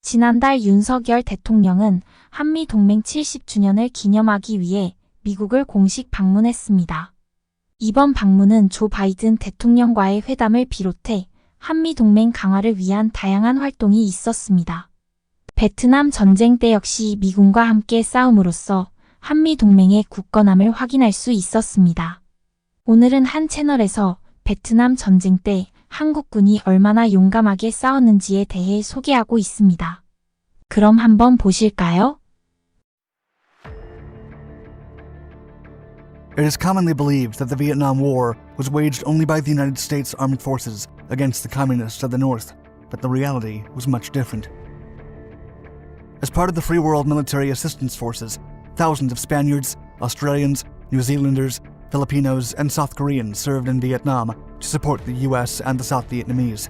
지난달 윤석열 대통령은 한미동맹 70주년을 기념하기 위해 미국을 공식 방문했습니다. 이번 방문은 조 바이든 대통령과의 회담을 비롯해 한미동맹 강화를 위한 다양한 활동이 있었습니다. 베트남 전쟁 때 역시 미군과 함께 싸움으로써 한미동맹의 굳건함을 확인할 수 있었습니다. 오늘은 한 채널에서 베트남 전쟁 때 한국군이 얼마나 용감하게 싸웠는지에 대해 소개하고 있습니다. 그럼 한번 보실까요? It is commonly believed that the Vietnam War was waged only by the United States Armed Forces against the Communists of the North, but the reality was much different. As part of the Free World Military Assistance Forces, thousands of Spaniards, Australians, New Zealanders, Filipinos, and South Koreans served in Vietnam to support the US and the South Vietnamese.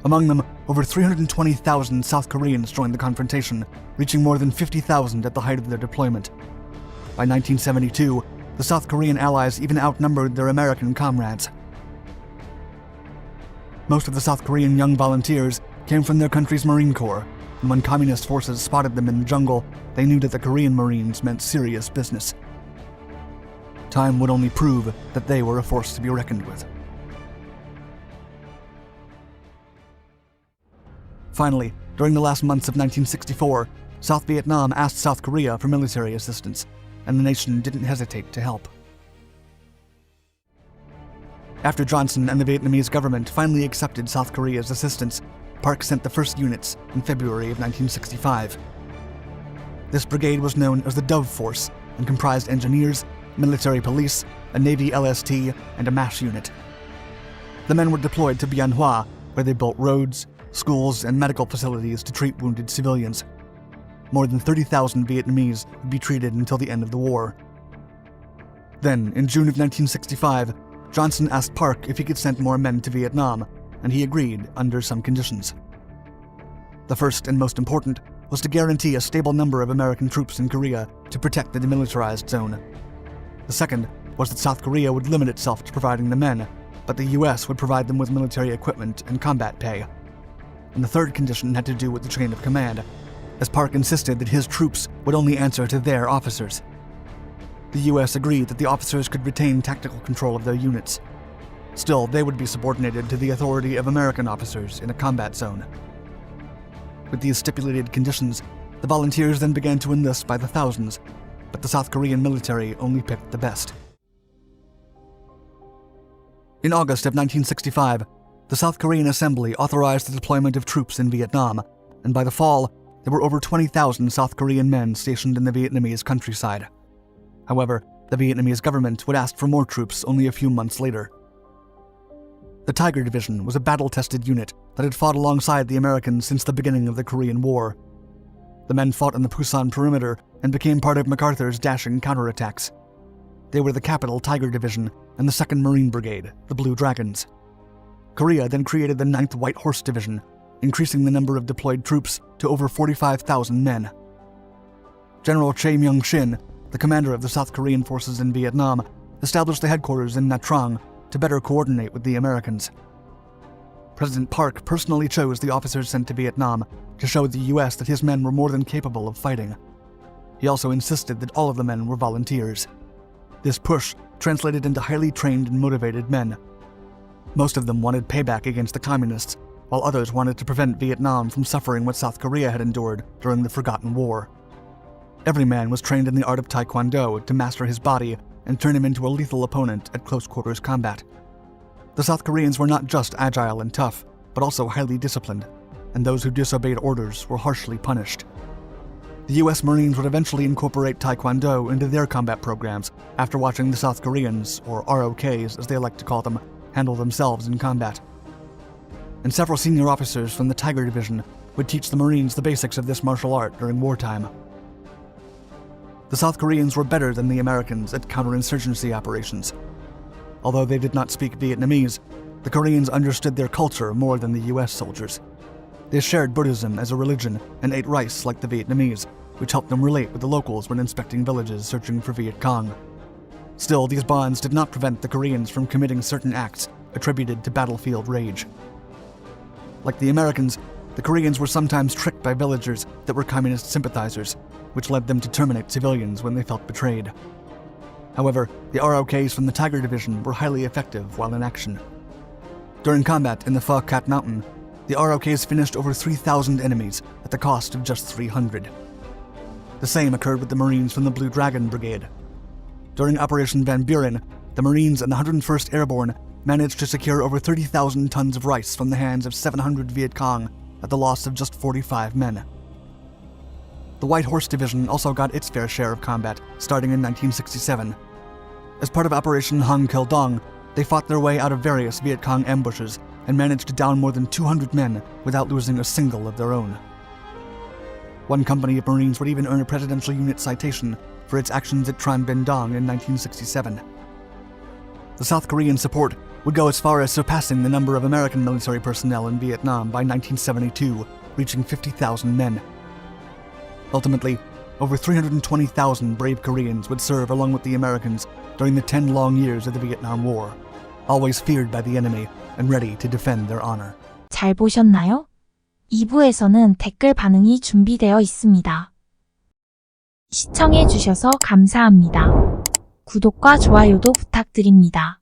Among them, over 320,000 South Koreans joined the confrontation, reaching more than 50,000 at the height of their deployment. By 1972, the South Korean allies even outnumbered their American comrades. Most of the South Korean young volunteers came from their country's Marine Corps, and when communist forces spotted them in the jungle, they knew that the Korean Marines meant serious business. Time would only prove that they were a force to be reckoned with. Finally, during the last months of 1964, South Vietnam asked South Korea for military assistance, and the nation didn't hesitate to help. After Johnson and the Vietnamese government finally accepted South Korea's assistance, Park sent the first units in February of 1965. This brigade was known as the Dove Force and comprised engineers, military police, a Navy LST, and a MASH unit. The men were deployed to Bien Hoa, where they built roads, schools, and medical facilities to treat wounded civilians. More than 30,000 Vietnamese would be treated until the end of the war. Then, in June of 1965, Johnson asked Park if he could send more men to Vietnam, and he agreed under some conditions. The first and most important was to guarantee a stable number of American troops in Korea to protect the demilitarized zone. The second was that South Korea would limit itself to providing the men, but the US would provide them with military equipment and combat pay. And the third condition had to do with the chain of command, as Park insisted that his troops would only answer to their officers. The US agreed that the officers could retain tactical control of their units. Still, they would be subordinated to the authority of American officers in a combat zone. With these stipulated conditions, the volunteers then began to enlist by the thousands, but the South Korean military only picked the best. In August of 1965, the South Korean Assembly authorized the deployment of troops in Vietnam, and by the fall, there were over 20,000 South Korean men stationed in the Vietnamese countryside. However, the Vietnamese government would ask for more troops only a few months later. The Tiger Division was a battle-tested unit that had fought alongside the Americans since the beginning of the Korean War. The men fought on the Pusan perimeter and became part of MacArthur's dashing counterattacks. They were the capital Tiger Division and the 2nd Marine Brigade, the Blue Dragons. Korea then created the 9th White Horse Division, increasing the number of deployed troops to over 45,000 men. General Chae Myung-shin, the commander of the South Korean forces in Vietnam, established the headquarters in Nha Trang to better coordinate with the Americans. President Park personally chose the officers sent to Vietnam to show the US that his men were more than capable of fighting. He also insisted that all of the men were volunteers. This push translated into highly trained and motivated men. Most of them wanted payback against the communists, while others wanted to prevent Vietnam from suffering what South Korea had endured during the Forgotten War. Every man was trained in the art of Taekwondo to master his body and turn him into a lethal opponent at close-quarters combat. The South Koreans were not just agile and tough, but also highly disciplined, and those who disobeyed orders were harshly punished. The US Marines would eventually incorporate Taekwondo into their combat programs after watching the South Koreans, or ROKs as they like to call them, handle themselves in combat. And several senior officers from the Tiger Division would teach the Marines the basics of this martial art during wartime. The South Koreans were better than the Americans at counterinsurgency operations. Although they did not speak Vietnamese, the Koreans understood their culture more than the US soldiers. They shared Buddhism as a religion and ate rice like the Vietnamese, which helped them relate with the locals when inspecting villages searching for Viet Cong. Still, these bonds did not prevent the Koreans from committing certain acts attributed to battlefield rage. Like the Americans, The Koreans were sometimes tricked by villagers that were communist sympathizers, which led them to terminate civilians when they felt betrayed. However, the ROKs from the Tiger Division were highly effective while in action. During combat in the Pho Cat Mountain, the ROKs finished over 3,000 enemies at the cost of just 300. The same occurred with the Marines from the Blue Dragon Brigade. During Operation Van Buren, the Marines and the 101st Airborne managed to secure over 30,000 tons of rice from the hands of 700 Viet Cong at the loss of just 45 men. The White Horse Division also got its fair share of combat, starting in 1967. As part of Operation Hang Kil Dong, they fought their way out of various Viet Cong ambushes and managed to down more than 200 men without losing a single of their own. One company of Marines would even earn a Presidential Unit Citation for its actions at Tran Binh Dong in 1967. The South Korean support would go as far as surpassing the number of American military personnel in Vietnam by 1972, reaching 50,000 men. Ultimately, over 320,000 brave Koreans would serve along with the Americans during the 10 long years of the Vietnam War, always feared by the enemy and ready to defend their honor. 잘 보셨나요? 2부에서는 댓글 반응이 준비되어 있습니다. 시청해주셔서 감사합니다. 구독과 좋아요도 부탁드립니다.